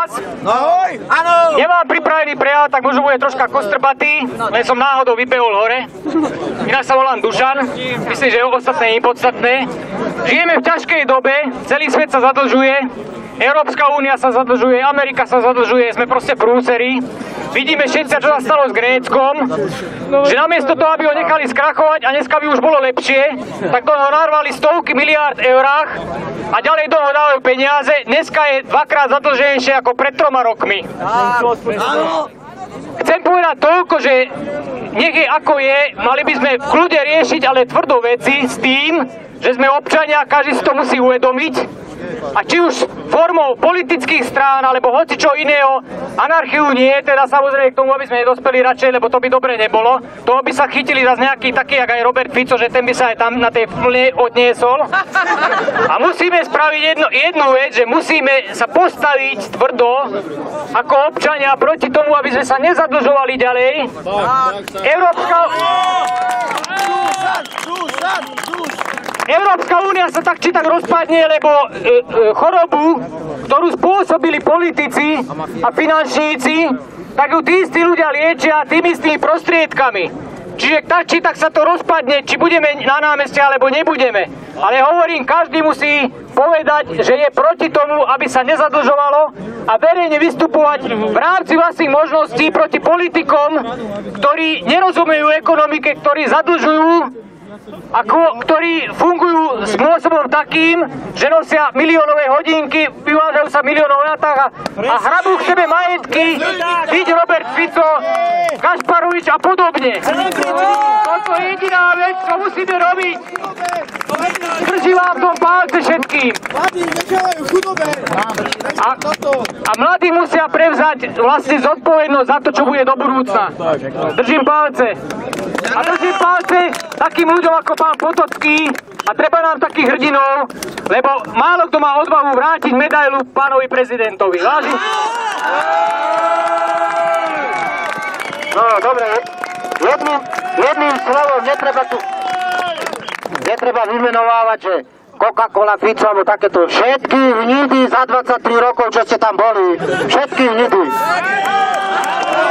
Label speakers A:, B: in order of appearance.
A: vás.
B: Ahoj. Áno.
A: Nemám pripravený prejav, tak možno bude troška kostrbatý, len som náhodou vybehol hore. Inak sa volám Dušan, myslím, že ostatné je nepodstatné. Žijeme v ťažkej dobe, celý svet sa zadlžuje, Európska únia sa zadlžuje, Amerika sa zadlžuje, sme proste prúseri. Vidíme všetci, čo sa stalo s Gréckom, že namiesto toho, aby ho nechali skrachovať a dneska by už bolo lepšie, tak do toho narvali stovky miliárd eurách a ďalej do toho dávajú peniaze. Dneska je dvakrát zadlženejšie ako pred 3 rokmi. Chcem povedať toľko, že nech je ako je, mali by sme v kľude riešiť ale tvrdo veci s tým, že sme občania, každý si to musí uvedomiť. A či už formou politických strán, alebo hocičo iného, anarchiu nie, teda samozrejme k tomu, aby sme nedospeli radšej, lebo to by dobre nebolo. Toho by sa chytili zase nejaký taký, jak aj Robert Fico, že ten by sa aj tam na tej vlne odniesol. A musíme spraviť jednu vec, že musíme sa postaviť tvrdo ako občania proti tomu, aby sme sa nezadlžovali ďalej. Európska únia sa tak či tak rozpadne, lebo chorobu, ktorú spôsobili politici a finančníci, tak ju tí istí ľudia liečia tými istými prostriedkami. Čiže tak či tak sa to rozpadne, či budeme na námestí, alebo nebudeme. Ale hovorím, každý musí povedať, že je proti tomu, aby sa nezadlžovalo a verejne vystupovať v rámci vlastných možností proti politikom, ktorí nerozumejú ekonomike, ktorí zadlžujú, ktorí fungujú spôsobom takým, že nosia miliónové hodinky, vyvážajú sa miliónové autách a hrabú k sebe majetky, vidí Robert Fico, Gašparovič a podobne. Toto je jediná vec, čo musíme robiť. Drží vám v tom palce všetkým. A mladí musia prevzať vlastne zodpovednosť za to, čo bude do budúcna. Držím palce. A držím palce takým ľuďom ako pán Potocký a treba nám takých hrdinov, lebo málo kto má odvahu vrátiť medailu pánovi prezidentovi. Váži? No, dobre. Jedným slovom netreba vymenovávať, že Coca-Cola, Fico, alebo takéto. Všetky hnidy za 23 rokov, čo ste tam boli. Všetky hnidy.